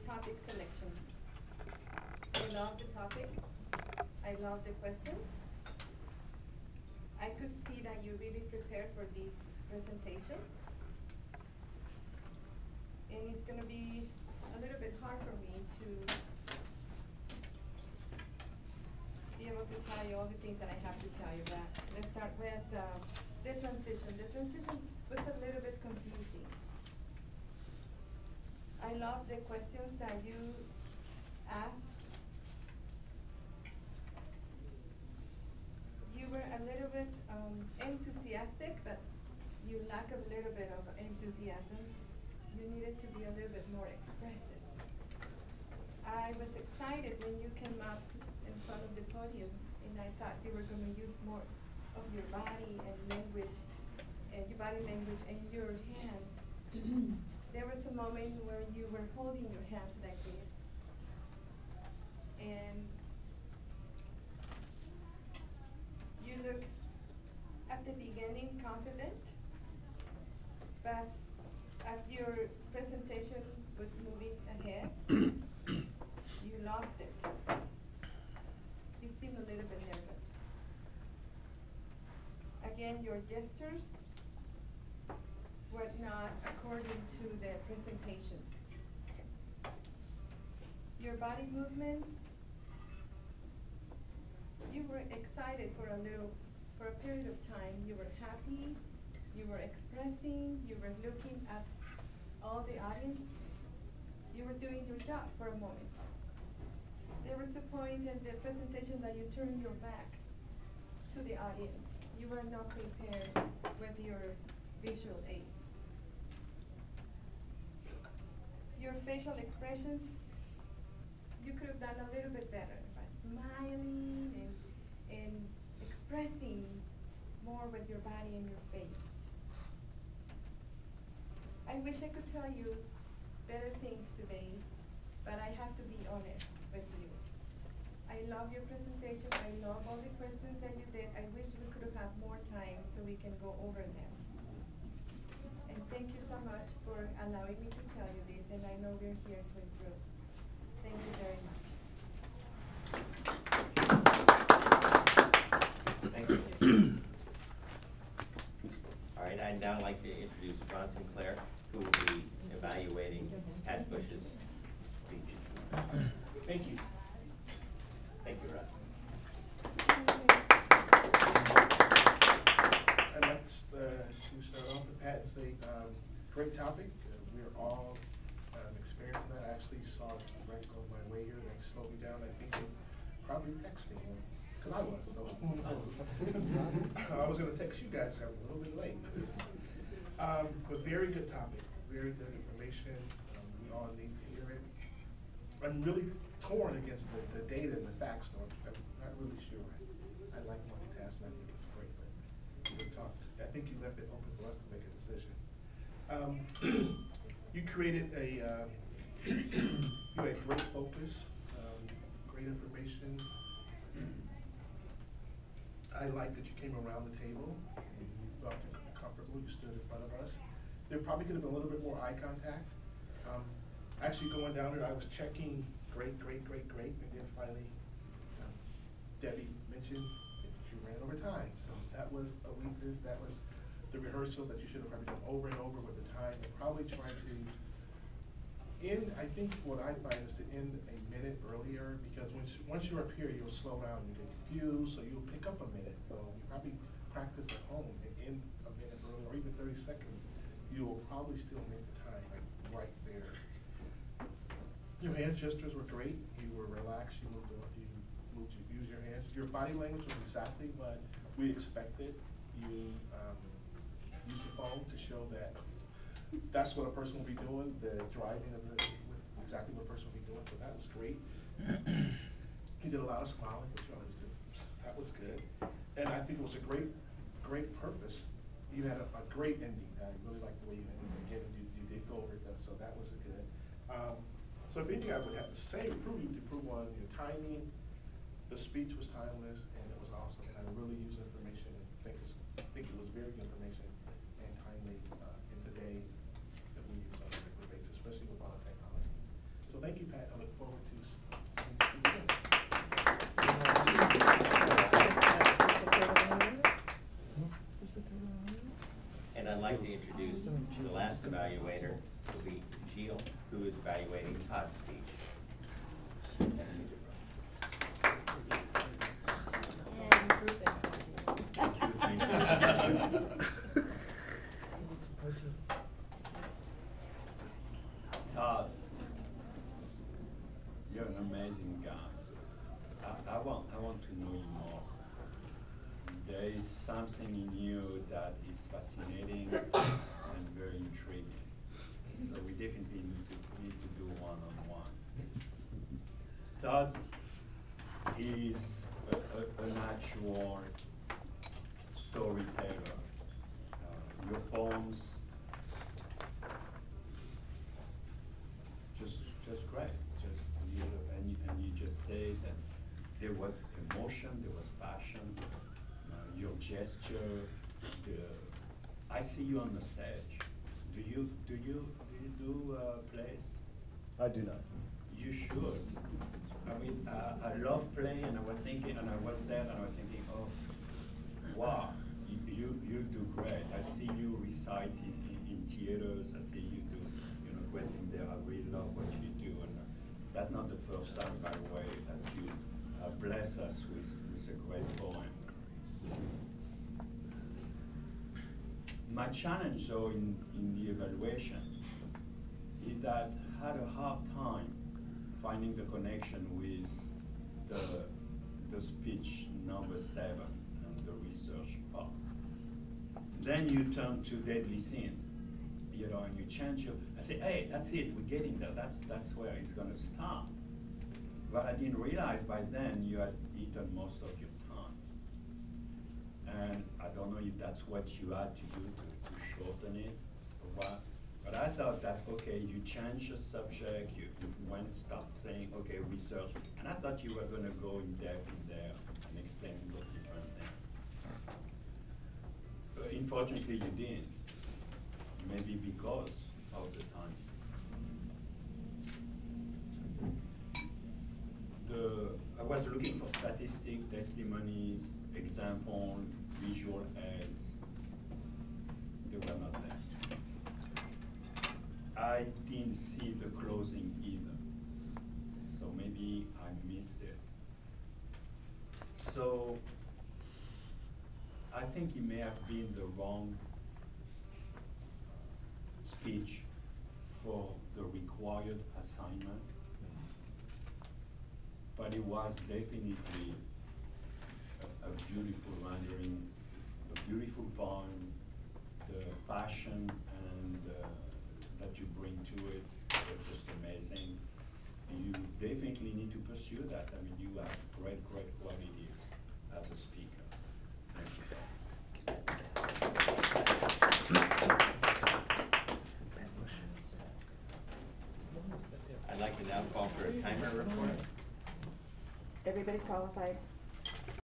topic selection. I love the topic. I love the questions. I could see that you really prepared for this presentation. And it's going to be a little bit hard for me to be able to tell you all the things that I have to tell you. But let's start with the transition. The transition was a little bit confusing. I love the questions that you asked. You were a little bit enthusiastic, but you lack a little bit of enthusiasm. You needed to be a little bit more expressive. I was excited when you came up in front of the podium, and I thought you were going to use more of your body and language, and your body language and your hands. There was a moment where you were holding your hands like this, and you look at the beginning confident, but as your presentation was moving ahead, you lost it. You seem a little bit nervous. Again, your gestures were not according to the presentation. Your body movements, you were excited for a period of time. You were happy, you were expressing, you were looking at all the audience. You were doing your job for a moment. There was a point in the presentation that you turned your back to the audience. You were not prepared with your visual aids. Your facial expressions, you could have done a little bit better by smiling and expressing more with your body and your face. I wish I could tell you better things today, but I have to be honest with you. I love your presentation. I love all the questions that you did. I wish we could have had more time so we can go over them. And thank you so much for allowing me to tell you this, and I know we're here to improve. Thank you very much. Thank you. All right, I'd now like to introduce Ron Sinclair, who will be evaluating Pat Bush's speech. Thank you. Thank you, Ron. I'd like to start off with Pat and say, great topic. We're all experiencing that. I actually saw it right on my way here. They slowed me down. I think they probably texting him, because I was, so who knows. I was going to text you guys. I'm a little bit late. But very good topic. Very good information. We all need to hear it. I'm really torn against the data and the facts, though. I'm not really sure. I like multitasking. I think it's great, but we talked. I think you left it open for us to make a decision. You created you had great focus, great information. I like that you came around the table and you felt comfortable. You stood in front of us. There probably could have been a little bit more eye contact. Actually going down there, I was checking great, and then finally Debbie mentioned that you ran over time. So that was a weakness. That was the rehearsal that you should have probably done over and over with the time, and probably trying to end, I think what I find is to end a minute earlier, because once you're up here, you'll slow down, you get confused, so you'll pick up a minute. So you probably practice at home and end a minute earlier, or even 30 seconds. You will probably still make the time right there. Your hand gestures were great. You were relaxed. You used your hands. Your body language was exactly what we expected. You used the phone to show that that's what a person will be doing. The driving of exactly what a person will be doing. So that was great. He did a lot of smiling, which you always do. That was good. And I think it was a great purpose. You had a great ending. I really liked the way you ended. Again, you did go over it, so that was good. So if anything I would have to say, improve on your timing. The speech was timeless, and it was awesome. And I really used information, and think it was very good information and timely in today that we use on a regular basis, especially with modern technology. So thank Thank you, Pat. I look forward to seeing you again. And I'd like to introduce the last evaluator, will be Gio, who is evaluating Todd's speech. Todd, you're an amazing guy. I want to know you more. There is something in you that is fascinating and very intriguing. So we definitely need to do one-on-one. Todd is a natural storyteller. Your poems, just great. And you just say that there was emotion, there was passion, your gesture. I see you on the stage. Do you do plays? I do not. You should. I mean, I love play, and I was thinking, and I was there, and I was thinking, oh, wow, you do great. I see you recite in theaters. I see you do, great thing there. I really love what you do, and that's not the first time, by the way, that you bless us with a great poem. My challenge, though, in the evaluation is that I had a hard time finding the connection with the speech number 7 and the research part. Then you turn to deadly sin, and you change your, I say, hey, that's it, we're getting there, that's where it's gonna start. But I didn't realize by then you had eaten most of your time. And I don't know if that's what you had to do to shorten it or what. But I thought that, okay, you change the subject, you went and start saying, okay, research. And I thought you were gonna go in depth in there and explain those different things. But unfortunately, you didn't. Maybe because of the time. I was looking for statistics, testimonies, example, visual aids. They were not there. I didn't see the closing either. So maybe I missed it. So I think it may have been the wrong speech for the required assignment. But it was definitely a beautiful rendering, a beautiful poem, the passion and that you bring to it was just amazing. You definitely need to pursue that. I mean, you have great qualities as a speaker. Thank you. I'd like to now call for a timer report. Everybody qualified?